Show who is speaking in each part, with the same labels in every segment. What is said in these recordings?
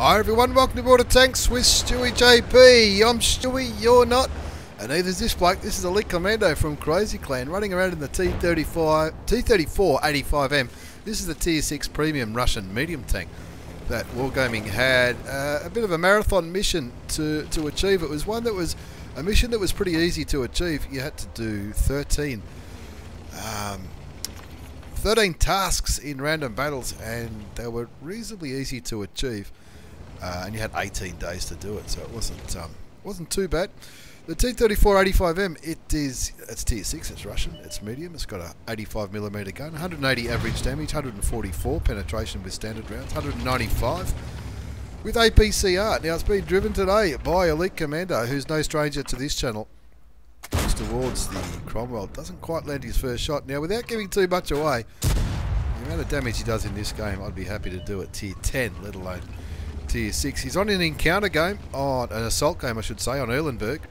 Speaker 1: Hi everyone, welcome to Border Tanks with stewiejp. I'm Stewie, you're not, and neither is this bloke. This is Elite Commando from Crazy Clan, running around in the T34-85M. This is the Tier 6 premium Russian medium tank that Wargaming had a bit of a marathon mission to achieve. It was one that was a mission that was pretty easy to achieve. You had to do 13 tasks in random battles, and they were reasonably easy to achieve. And you had 18 days to do it, so it wasn't too bad. The T34-85M, it's Tier 6, it's Russian, it's medium, it's got a 85mm gun, 180 average damage, 144 penetration with standard rounds, 195 with APCR. Now it's been driven today by Elite Commando, who's no stranger to this channel. Looks towards the Cromwell, doesn't quite land his first shot. Now without giving too much away, the amount of damage he does in this game, I'd be happy to do it Tier 10, let alone Tier 6. He's on an encounter game, on an assault game I should say, on Erlenberg,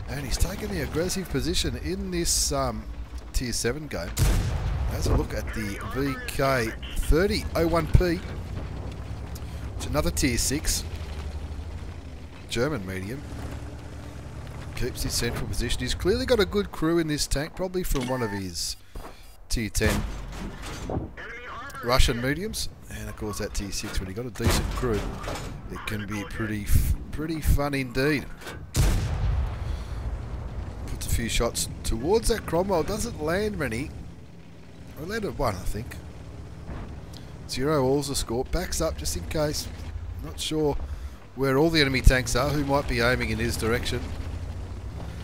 Speaker 1: and he's taken the aggressive position in this Tier 7 game. Has a look at the VK3001P, which is another Tier 6 German medium. Keeps his central position. He's clearly got a good crew in this tank, probably from one of his Tier 10 Russian mediums. And of course that Tier 6, when you've got a decent crew, it can be pretty fun indeed. Puts a few shots towards that Cromwell, doesn't land many. I landed one, I think. 0 all's a score, backs up just in case. Not sure where all the enemy tanks are, who might be aiming in his direction.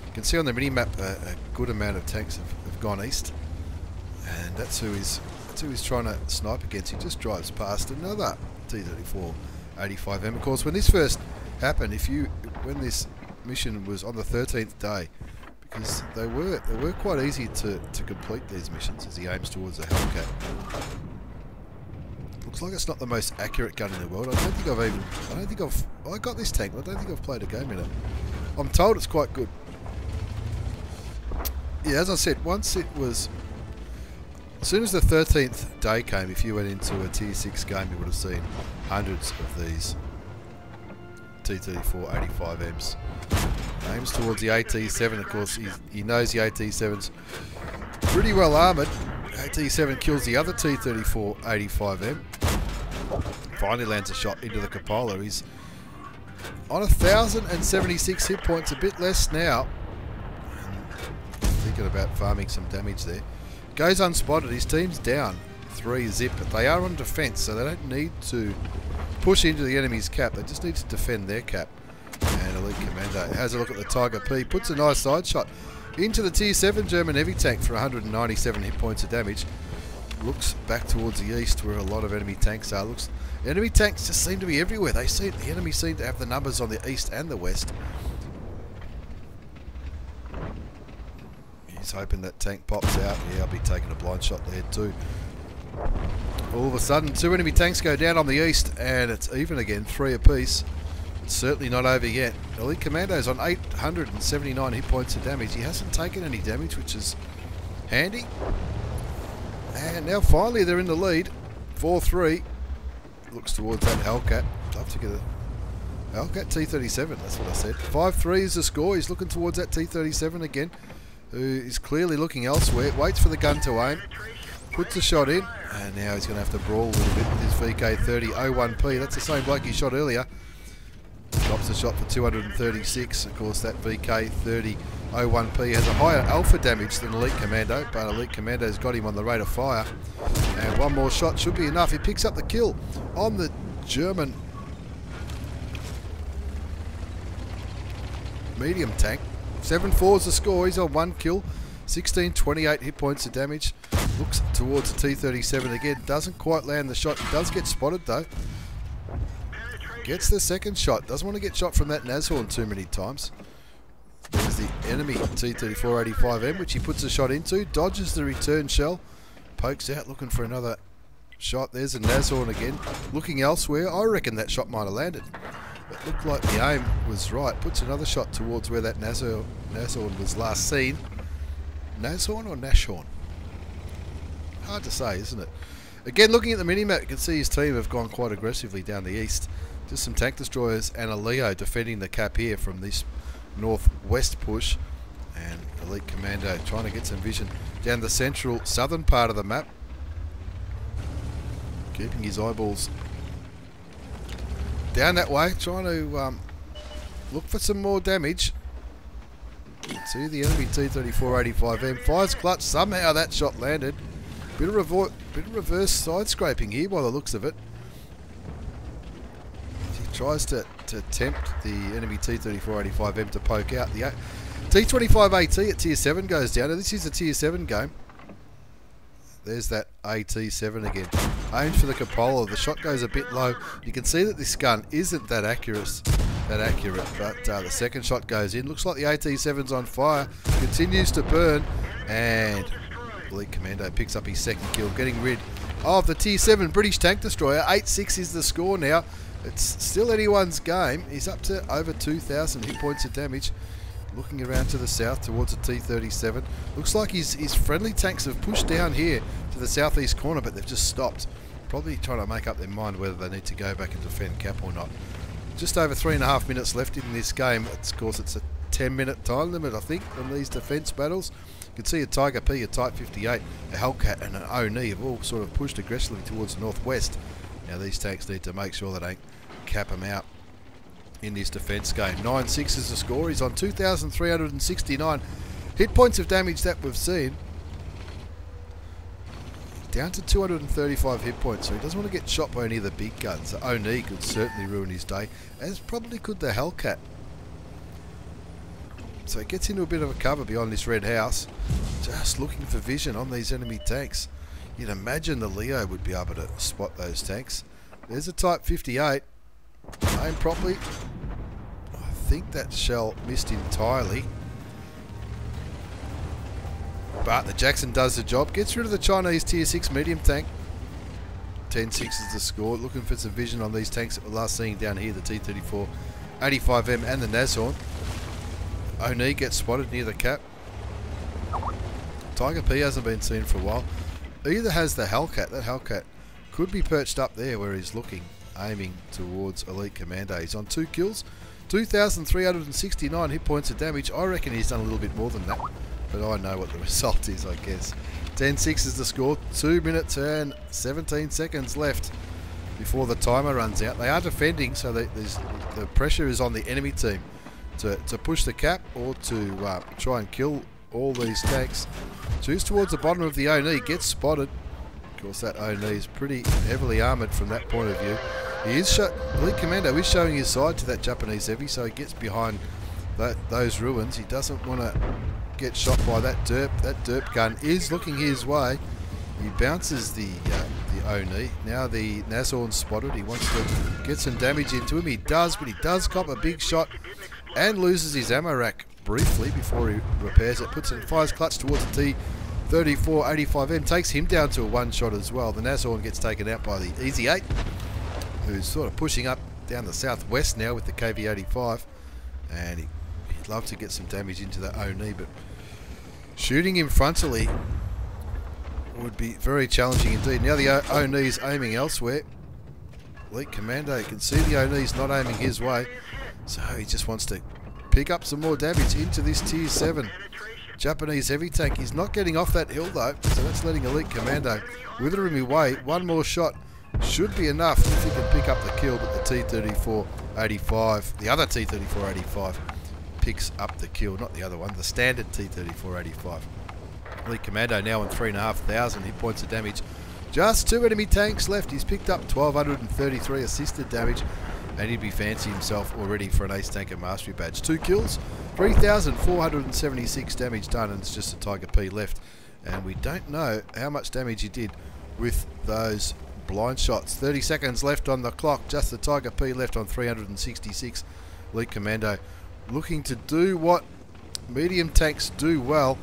Speaker 1: You can see on the mini-map a good amount of tanks have gone east, and that's who he's trying to snipe against. He just drives past another T34-85M. Of course, when this first happened, when this mission was on the 13th day, because they were quite easy to complete these missions as he aims towards the Hellcat. Looks like it's not the most accurate gun in the world. I got this tank, but I don't think I've played a game in it. I'm told it's quite good. Yeah, as I said, as soon as the 13th day came, if you went into a Tier 6 game, you would have seen hundreds of these T34-85Ms. Aims towards the AT7, of course, he knows the AT7's pretty well armoured. AT7 kills the other T34-85M. Finally lands a shot into the cupola. He's on 1,076 hit points, a bit less now. Thinking about farming some damage there. Goes unspotted, his team's down 3-zip, but they are on defence, so they don't need to push into the enemy's cap, they just need to defend their cap. And Elite Commando has a look at the Tiger P, puts a nice side shot into the Tier 7 German heavy tank for 197 hit points of damage. Looks back towards the east where a lot of enemy tanks are. Enemy tanks just seem to be everywhere. The enemy seem to have the numbers on the east and the west. He's hoping that tank pops out. Yeah, I'll be taking a blind shot there too. All of a sudden, 2 enemy tanks go down on the east, and it's even again, 3 apiece. It's certainly not over yet. Elite Commando's on 879 hit points of damage. He hasn't taken any damage, which is handy. And now finally they're in the lead, 4-3. Looks towards that Hellcat. Love to get a Hellcat T37, that's what I said. 5-3 is the score. He's looking towards that T37 again, who is clearly looking elsewhere. Waits for the gun to aim, puts a shot in, and now he's going to have to brawl a little bit with his VK3001P. That's the same bloke he shot earlier. Drops a shot for 236. Of course, that VK3001P has a higher alpha damage than Elite Commando, but Elite Commando's got him on the rate of fire. And one more shot should be enough. He picks up the kill on the German medium tank. 7-4 is the score. He's on 1 kill, 1628 hit points of damage. Looks towards the T37 again. Doesn't quite land the shot. Does get spotted though. Gets the second shot. Doesn't want to get shot from that Nashorn too many times. There's the enemy T34-85M, which he puts a shot into. Dodges the return shell. Pokes out looking for another shot. There's a Nashorn again. Looking elsewhere. I reckon that shot might have landed. It looked like the aim was right. Puts another shot towards where that Nashorn was last seen. Nashorn or Nashorn? Hard to say, isn't it? Again, looking at the minimap, you can see his team have gone quite aggressively down the east. Just some tank destroyers and a Leo defending the cap here from this northwest push. And Elite Commando trying to get some vision down the central southern part of the map. Keeping his eyeballs down that way, trying to look for some more damage. See the enemy T34-85M. Fires clutch, somehow that shot landed. Bit of reverse side scraping here by the looks of it. He tries to tempt the enemy T34-85M to poke out. The T25AT at tier 7 goes down. Now this is a tier 7 game. There's that AT7 again. Aimed for the cupola. The shot goes a bit low. You can see that this gun isn't that accurate, but the second shot goes in. Looks like the AT7's on fire. Continues to burn, and Elite Commando picks up his second kill, getting rid of the tier 7 British Tank Destroyer. 8-6 is the score now. It's still anyone's game. He's up to over 2,000 hit points of damage. Looking around to the south towards a T37. Looks like his friendly tanks have pushed down here to the southeast corner, but they've just stopped. Probably trying to make up their mind whether they need to go back and defend cap or not. Just over 3.5 minutes left in this game. Of course, it's a 10-minute time limit, I think, on these defence battles. You can see a Tiger P, a Type 58, a Hellcat and an ONI have all sort of pushed aggressively towards the northwest. Now these tanks need to make sure they don't cap them out in this defence game. 9-6 is the score. He's on 2,369 hit points of damage that we've seen. Down to 235 hit points, so he doesn't want to get shot by any of the big guns. The ONI could certainly ruin his day, as probably could the Hellcat. So he gets into a bit of a cover behind this red house, just looking for vision on these enemy tanks. You'd imagine the Leo would be able to spot those tanks. There's a Type 58. Aimed properly. I think that shell missed entirely. But the Jackson does the job. Gets rid of the Chinese tier 6 medium tank. 10-6 is the score. Looking for some vision on these tanks that we're last seeing down here. The T34-85M and the Nashorn. ONI gets spotted near the cap. Tiger P hasn't been seen for a while. Either has the Hellcat. That Hellcat could be perched up there where he's looking, aiming towards Elite Commando. He's on 2 kills, 2,369 hit points of damage. I reckon he's done a little bit more than that, but I know what the result is, I guess. 10-6 is the score. 2 minutes and 17 seconds left before the timer runs out. They are defending, so the pressure is on the enemy team to push the cap or to try and kill all these tanks. Choose towards the bottom of the ONI, gets spotted. Of course, that ONI is pretty heavily armoured from that point of view. He is Elite Commando is showing his side to that Japanese heavy, so he gets behind those ruins. He doesn't want to get shot by that derp. That derp gun is looking his way. He bounces the ONI. Now the Nashorn's spotted. He wants to get some damage into him. He does, but he does cop a big shot and loses his ammo rack briefly before he repairs it. Puts it, fires clutch towards the T34-85M. Takes him down to a 1 shot as well. The Nashorn gets taken out by the Easy 8, who's sort of pushing up down the southwest now with the KV-85. And he'd love to get some damage into that ONI, but shooting him frontally would be very challenging indeed. Now the ONI's aiming elsewhere. Elite Commando can see the ONI's not aiming his way, so he just wants to pick up some more damage into this tier 7 Japanese heavy tank. He's not getting off that hill though, so that's letting Elite Commando wither him away. One more shot should be enough if he can pick up the kill, but the T34-85, the other T34-85 picks up the kill, not the other one, the standard T34-85. Elite Commando now on 3,500 hit points of damage. Just 2 enemy tanks left. He's picked up 1,233 assisted damage, and he'd be fancy himself already for an Ace Tanker Mastery badge. 2 kills, 3,476 damage done, and it's just a Tiger P left. And we don't know how much damage he did with those blind shots. 30 seconds left on the clock, just the Tiger P left on 366. Elite Commando looking to do what medium tanks do well,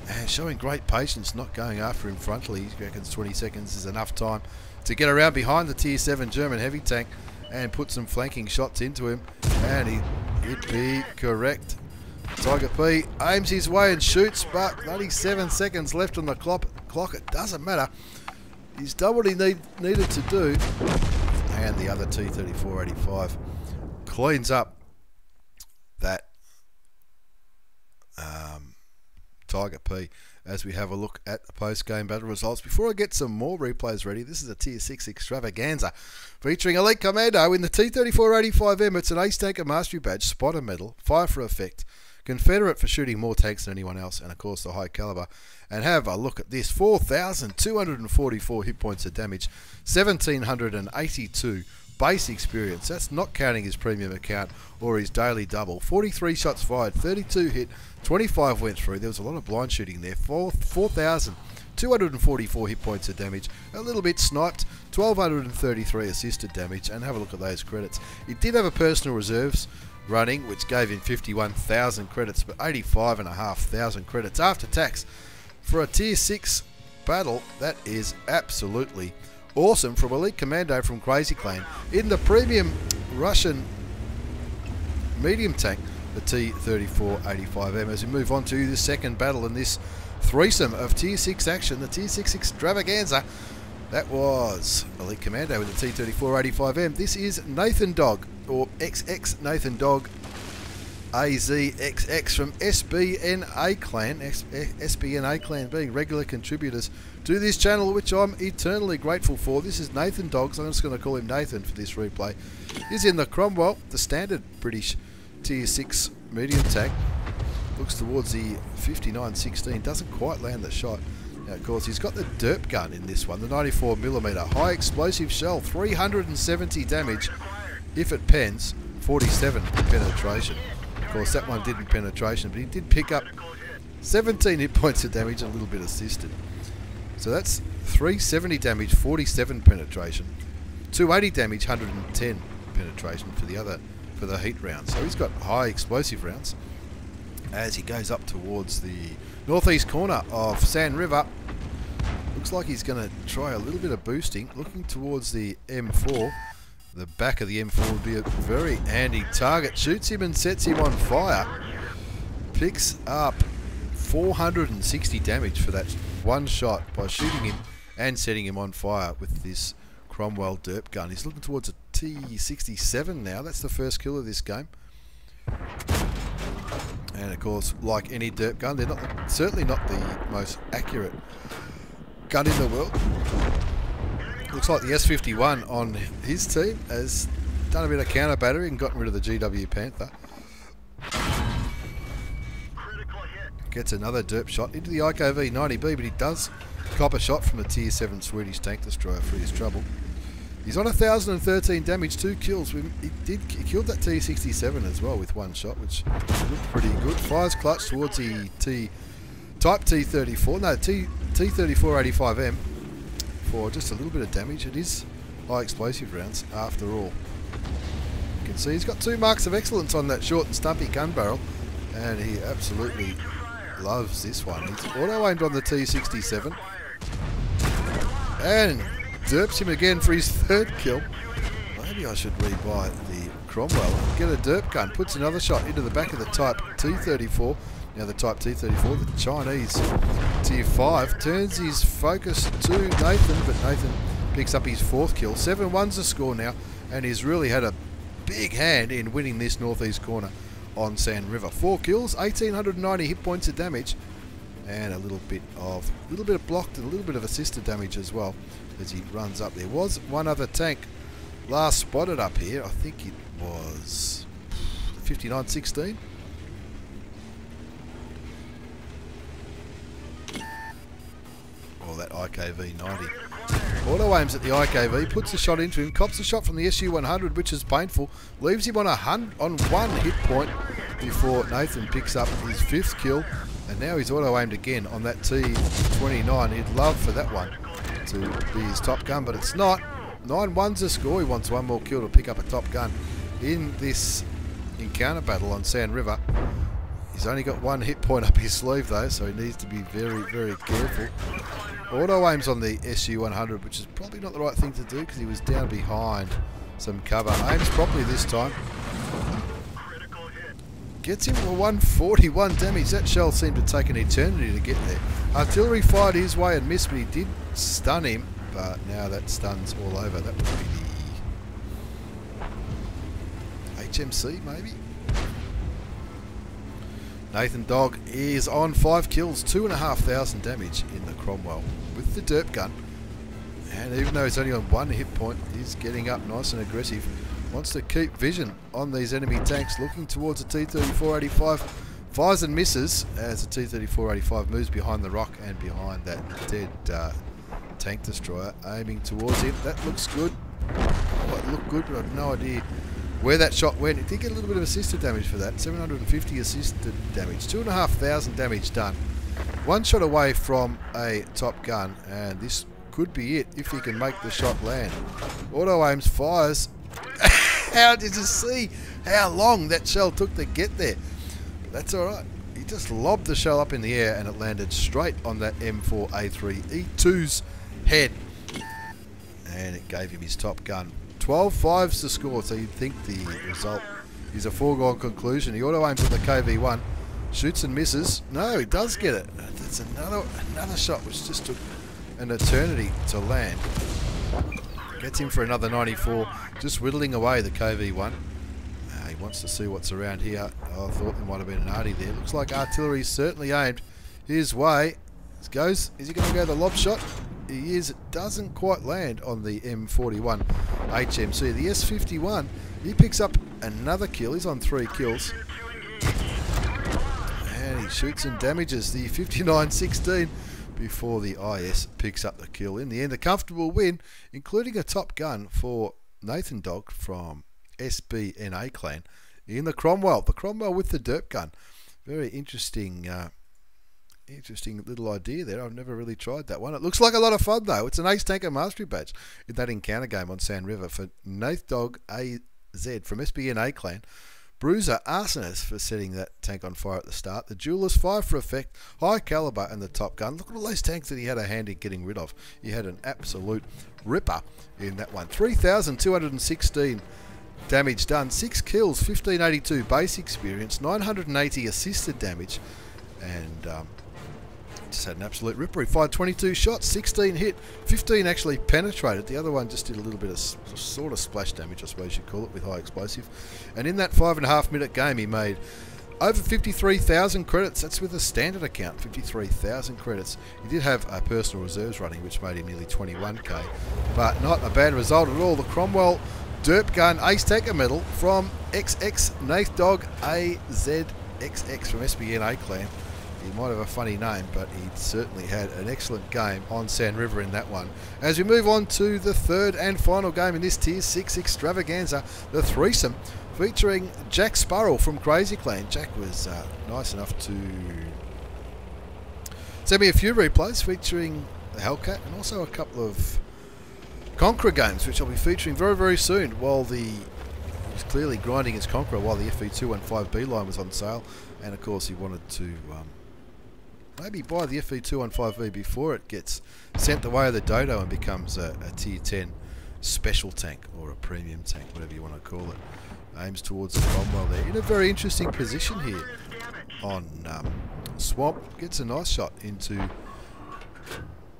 Speaker 1: and showing great patience, not going after him frontally. He reckons 20 seconds is enough time to get around behind the tier 7 German heavy tank and put some flanking shots into him, and he'd be correct. Tiger P aims his way and shoots, but 37 seconds left on the clock. It doesn't matter. He's done what he needed to do, and the other T34-85. Cleans up that Tiger P as we have a look at the post-game battle results. Before I get some more replays ready, this is a Tier 6 Extravaganza featuring Elite Commando in the T34-85M. It's an Ace Tanker Mastery Badge, Spotter Medal, Fire for Effect, Confederate for shooting more tanks than anyone else, and of course the high caliber. And have a look at this: 4,244 hit points of damage, 1,782 base experience. That's not counting his premium account or his daily double. 43 shots fired, 32 hit, 25 went through. There was a lot of blind shooting there. 4,244 hit points of damage, a little bit sniped, 1,233 assisted damage. And have a look at those credits. He did have a personal reserves running, which gave him 51,000 credits, but 85,500 credits after tax for a Tier 6 battle. That is absolutely awesome from Elite Commando from Crazy Clan in the premium Russian medium tank, the T34-85M. As we move on to the second battle in this threesome of Tier 6 action, the Tier 6 Extravaganza. That was Elite Commando with the T34-85M. This is Nathan Dog, or XX Nathan Dog AZXX from SBNA Clan. SBNA Clan being regular contributors to this channel, which I'm eternally grateful for. This is Nathan Dogs. I'm just going to call him Nathan for this replay. He's in the Cromwell, the standard British Tier 6 medium tank. Looks towards the 59-16. Doesn't quite land the shot. Now, of course, he's got the derp gun in this one, the 94mm high explosive shell, 370 damage. If it pens, 47 penetration. Of course, that one didn't penetration, but he did pick up 17 hit points of damage and a little bit assisted. So that's 370 damage, 47 penetration, 280 damage, 110 penetration for the heat rounds. So he's got high explosive rounds as he goes up towards the northeast corner of Sand River. Looks like he's going to try a little bit of boosting, looking towards the M4. The back of the M4 would be a very handy target. Shoots him and sets him on fire. Picks up 460 damage for that one shot by shooting him and setting him on fire with this Cromwell derp gun. He's looking towards a T67 now. That's the first kill of this game. And of course, like any derp gun, they're certainly not the most accurate gun in the world. Looks like the S51 on his team has done a bit of counter battery and gotten rid of the GW Panther. Gets another derp shot into the IKV 90B, but he does cop a shot from a Tier 7 Swedish Tank Destroyer for his trouble. He's on 1,013 damage, 2 kills. He killed that T67 as well with one shot, which looked pretty good. Fires clutch towards the Type T34-85M for just a little bit of damage. It is high explosive rounds after all. You can see he's got 2 marks of excellence on that short and stumpy gun barrel, and he absolutely loves this one. He's auto-aimed on the T67 and derps him again for his 3rd kill. Maybe I should rebuy the Cromwell and get a derp gun. Puts another shot into the back of the Type T34. Now the Type T34, the Chinese Tier 5, turns his focus to Nathan, but Nathan picks up his 4th kill. 7-1's the score now, and he's really had a big hand in winning this northeast corner on Sand River. 4 kills, 1,890 hit points of damage, and a little bit of blocked and a little bit of assisted damage as well as he runs up. There was one other tank last spotted up here. I think it was 59-16. Or that IKV 90. Auto aims at the IKV, puts a shot into him, cops a shot from the SU-100, which is painful, leaves him on 1 hit point before Nathan picks up his 5th kill, and now he's auto aimed again on that T29. He'd love for that one to be his top gun, but it's not. 9-1's the score. He wants one more kill to pick up a top gun in this encounter battle on Sand River. He's only got 1 hit point up his sleeve though, so he needs to be very, very careful. Auto aims on the SU-100, which is probably not the right thing to do because he was down behind some cover. Aims properly this time. Gets him for 141 damage. That shell seemed to take an eternity to get there. Artillery fired his way and missed, but he did stun him. But now that stun's all over. That would be HMC maybe. Nathan Dog is on 5 kills, 2,500 damage in the Cromwell with the derp gun. And even though he's only on 1 hit point, he's getting up nice and aggressive. Wants to keep vision on these enemy tanks, looking towards a T34-85. Fires and misses as the T34-85 moves behind the rock and behind that dead tank destroyer, aiming towards him. That looks good. Oh, it looked good, but I have no idea where that shot went. It did get a little bit of assisted damage for that. 750 assisted damage. 2,500 damage done. 1 shot away from a top gun, and this could be it if he can make the shot land. Auto aims, fires. How did you see how long that shell took to get there? But that's alright. He just lobbed the shell up in the air and it landed straight on that M4A3E2's head. And it gave him his top gun. 12-5's the score, so you'd think the result is a foregone conclusion. He auto aims on the KV-1, shoots and misses. No, he does get it. That's another shot which just took an eternity to land. Gets him for another 94, just whittling away the KV-1. He wants to see what's around here. Oh, I thought there might have been an arty there. Looks like artillery certainly aimed his way. Is he going to go the lob shot? He is. It doesn't quite land on the M41 HMC. The S51, he picks up another kill. He's on 3 kills. And he shoots and damages the 59-16 before the IS picks up the kill. In the end, a comfortable win, including a top gun for Nathan Dog from SBNA clan in the Cromwell. The Cromwell with the derp gun. Very interesting little idea there. I've never really tried that one. It looks like a lot of fun though. It's an Ace Tanker Mastery Badge in that encounter game on Sand River for Nath Dog AZ from SBNA clan. Bruiser Arsonist for setting that tank on fire at the start. The Duelist, 5 for effect, high caliber, and the top gun. Look at all those tanks that he had a hand in getting rid of. He had an absolute ripper in that one. 3,216 damage done, 6 kills, 1,582 base experience, 980 assisted damage, and just had an absolute ripper. He fired 22 shots, 16 hit, 15 actually penetrated. The other one just did a little bit of sort of splash damage, I suppose you'd call it, with high explosive. And in that 5.5 minute game, he made over 53,000 credits. That's with a standard account, 53,000 credits. He did have a personal reserves running, which made him nearly 21k, but not a bad result at all. The Cromwell derp gun Ace Tanker medal from XX Nath Dog AZXX from SBNA clan. He might have a funny name, but he certainly had an excellent game on Sand River in that one. As we move on to the third and final game in this Tier 6 Extravaganza, the threesome, featuring jackspurrel from Crazy Clan. Jack was nice enough to send me a few replays featuring the Hellcat and also a couple of Conqueror games, which I'll be featuring very, very soon, while he's clearly grinding his Conqueror while the FV215B line was on sale. And of course he wanted to maybe buy the FV215V before it gets sent the way of the Dodo and becomes a Tier 10 special tank or a premium tank, whatever you want to call it. Aims towards the Cromwell there. In a very interesting position here on Swamp. Gets a nice shot into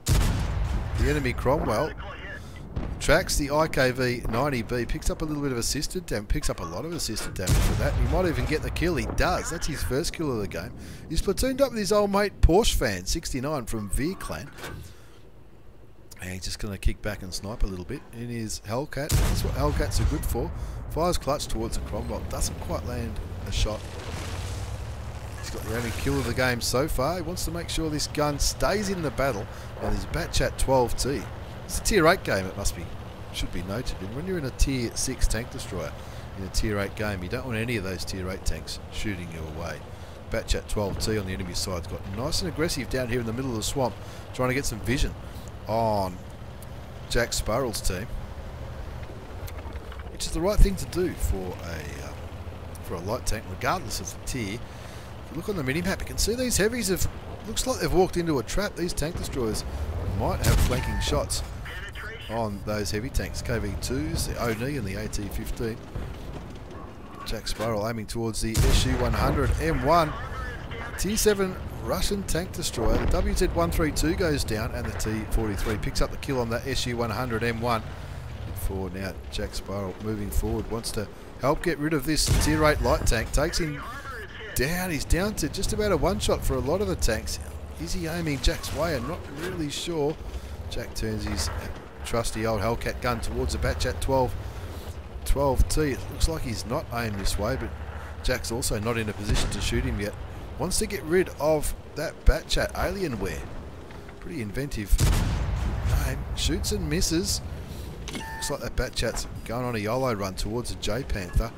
Speaker 1: the enemy Cromwell. Tracks the IKV 90B, picks up a little bit of assisted damage, picks up a lot of assisted damage for that. He might even get the kill. He does. That's his first kill of the game. He's platooned up with his old mate Porsche fan 69 from Veer clan. And he's just going to kick back and snipe a little bit in his Hellcat. That's what Hellcats are good for. Fires clutch towards the Cromwell. Doesn't quite land a shot. He's got the only kill of the game so far. He wants to make sure this gun stays in the battle. And his Batchat 12T. It's a Tier 8 game, should be noted. And when you're in a Tier 6 tank destroyer in a Tier 8 game, you don't want any of those Tier 8 tanks shooting you away. Batchat 12T on the enemy side's got nice and aggressive down here in the middle of the swamp, trying to get some vision on jackspurrel's team, which is the right thing to do for a light tank, regardless of the tier. If you look on the minimap, you can see these heavies have, looks like they've walked into a trap. These tank destroyers might have flanking shots on those heavy tanks. KV2s, the ONI and the AT-15. jackspurrel aiming towards the SU-100 M1. Tier 7 Russian tank destroyer. The WZ-132 goes down and the T-43 picks up the kill on that SU-100 M1. Forward now, jackspurrel moving forward, wants to help get rid of this tier 8 light tank. Takes him down. He's down to just about a one-shot for a lot of the tanks. Is he aiming Jack's way? I'm not really sure. Jack turns his trusty old Hellcat gun towards the Batchat 12T. It looks like he's not aimed this way, but Jack's also not in a position to shoot him yet. Wants to get rid of that Batchat Alienware. Pretty inventive aim. Shoots and misses. Looks like that Batchat's going on a YOLO run towards the J Panther.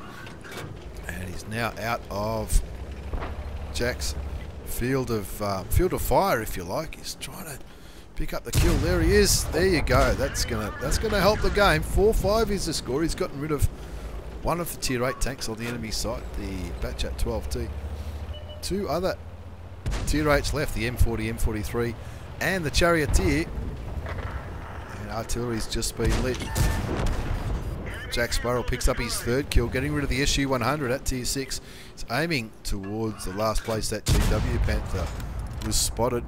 Speaker 1: And he's now out of Jack's field of fire, if you like. He's trying to pick up the kill. There he is. There you go. That's gonna help the game. 4-5 is the score. He's gotten rid of one of the tier 8 tanks on the enemy side, the Batchat 12T. Two other tier 8s left, the M40, M43, and the Charioteer. And artillery's just been lit. Jackspurrel picks up his third kill, getting rid of the SU-100 at tier 6. He's aiming towards the last place that GW Panther was spotted.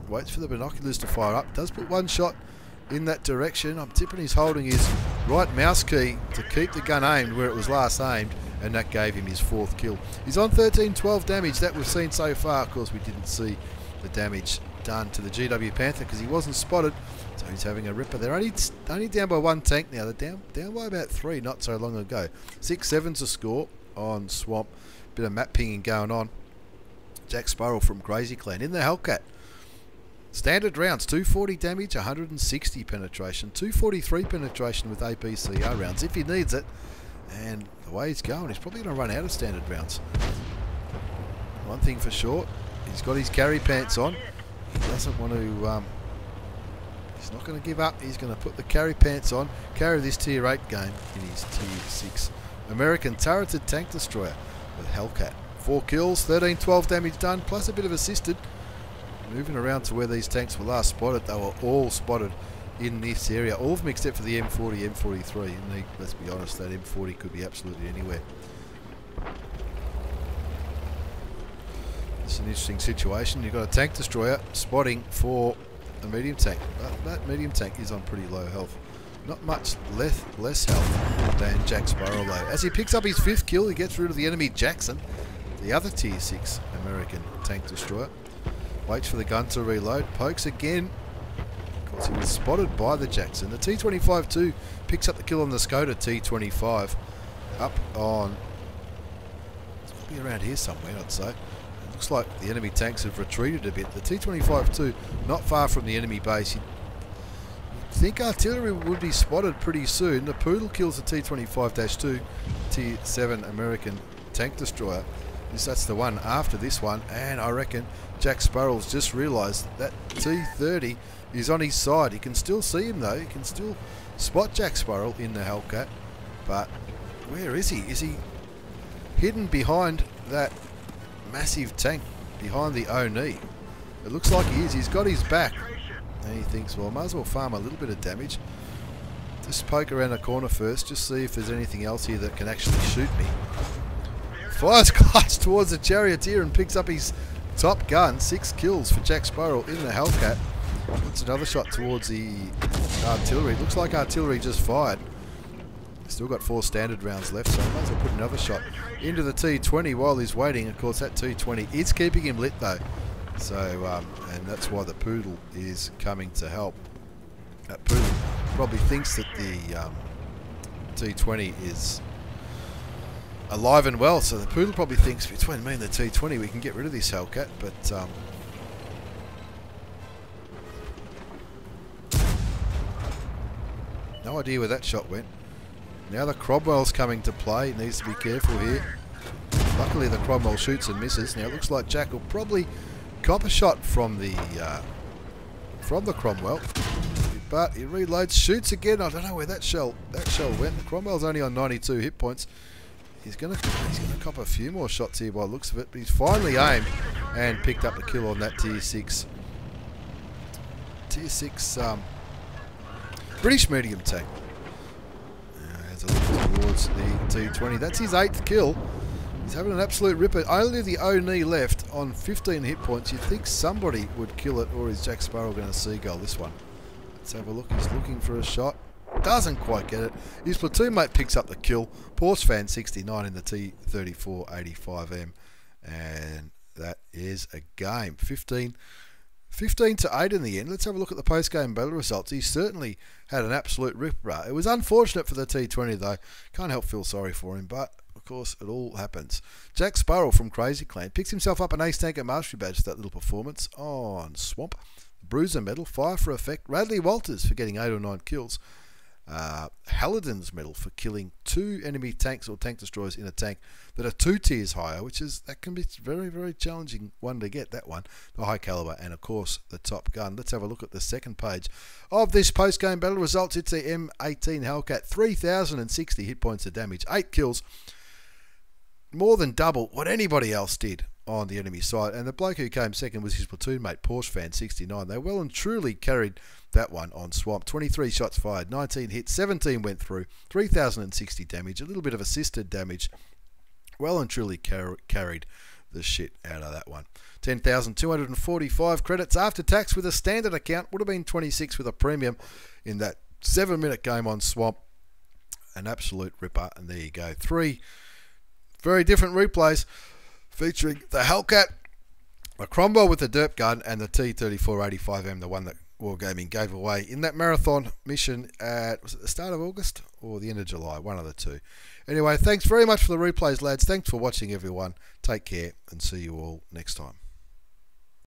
Speaker 1: Waits for the binoculars to fire up. Does put one shot in that direction. I'm tipping he's holding his right mouse key to keep the gun aimed where it was last aimed, and that gave him his fourth kill. He's on 13-12 damage that we've seen so far. Of course, we didn't see the damage done to the GW Panther because he wasn't spotted, so he's having a ripper. They're only down by one tank now. They're down by about 3 not so long ago. 6-7's a score on Swamp. Bit of map pinging going on. Jackspurrel from Crazy Clan in the Hellcat. Standard rounds, 240 damage, 160 penetration, 243 penetration with APCR rounds if he needs it. And the way he's going, he's probably going to run out of standard rounds. One thing for sure, he's got his carry pants on. He doesn't want to, he's not going to give up. He's going to put the carry pants on, carry this tier 8 game in his tier 6 American turreted tank destroyer with Hellcat. 4 kills, 13-12 damage done, plus a bit of assisted. Moving around to where these tanks were last spotted, they were all spotted in this area. All of them except for the M40, M43. And let's be honest, that M40 could be absolutely anywhere. It's an interesting situation. You've got a tank destroyer spotting for a medium tank. But that medium tank is on pretty low health. Not much less health than Jackspurrel though. As he picks up his 5th kill, he gets rid of the enemy Jackson, the other tier 6 American tank destroyer. Waits for the gun to reload, pokes again. Of course, he was spotted by the Jackson. The T35-2 picks up the kill on the Skoda T25. Up on, it's got to be around here somewhere, I'd say. It looks like the enemy tanks have retreated a bit. The T25-2 not far from the enemy base. You'd think artillery would be spotted pretty soon. The Poodle kills the T25-2, tier 7 American tank destroyer. That's the one after this one, and I reckon Jackspurrel's just realised that T30 is on his side. He can still see him though. He can still spot Jackspurrel in the Hellcat, but where is he? Is he hidden behind that massive tank behind the Oni? It looks like he is. He's got his back, and he thinks, well, I might as well farm a little bit of damage. Just poke around the corner first, just see if there's anything else here that can actually shoot me. Fires glass towards the Charioteer and picks up his top gun. 6 kills for Jackspurrel in the Hellcat. Puts another shot towards the artillery. Looks like artillery just fired. Still got 4 standard rounds left, so I might as well put another shot into the T20 while he's waiting. Of course, that T20 is keeping him lit though. So, and that's why the Poodle is coming to help. That Poodle probably thinks that the T20 is alive and well, so the Poodle probably thinks between me and the T20 we can get rid of this Hellcat, but no idea where that shot went. Now the Cromwell's coming to play. He needs to be careful here. Luckily the Cromwell shoots and misses. Now it looks like Jack will probably cop a shot from the Cromwell, but he reloads, shoots again. I don't know where that shell went. The Cromwell's only on 92 hit points. He's gonna cop a few more shots here by the looks of it, but he's finally aimed and picked up a kill on that tier 6 British medium tank. Has a look towards the T20. That's his 8th kill. He's having an absolute ripper. Only the Oni left on 15 hit points. You'd think somebody would kill it, or is Jackspurrel going to seagull this one? Let's have a look. He's looking for a shot. Doesn't quite get it. His platoon mate picks up the kill. Porsche fan 69 in the T34-85M. And that is a game. 15 to 8 in the end. Let's have a look at the post-game battle results. He certainly had an absolute ripper. It was unfortunate for the T20 though. Can't help feel sorry for him, but of course it all happens. Jackspurrel from Crazy Clan picks himself up an Ace Tanker Mastery Badge for that little performance on Swamp. Bruiser Medal, Fire for Effect. Radley Walters for getting 8 or 9 kills. Halidin's Medal for killing 2 enemy tanks or tank destroyers in a tank that are 2 tiers higher, that can be very, very challenging one to get, that one, the high caliber, and of course the Top Gun. Let's have a look at the second page of this post-game battle results. It's the M18 Hellcat, 3,060 hit points of damage, 8 kills, more than double what anybody else did on the enemy side, and the bloke who came second was his platoon mate Porsche fan 69. They well and truly carried that one on Swamp. 23 shots fired, 19 hits, 17 went through, 3,060 damage, a little bit of assisted damage. Well and truly carried the shit out of that one. 10,245 credits after tax with a standard account. Would have been 26 with a premium in that 7-minute game on Swamp. An absolute ripper. And there you go. 3 very different replays featuring the Hellcat, the Cromwell with the derp gun, and the T34-85M, the one that Wargaming gave away in that marathon mission at, was it the start of August or the end of July? One of the two. Anyway, thanks very much for the replays, lads. Thanks for watching, everyone. Take care and see you all next time.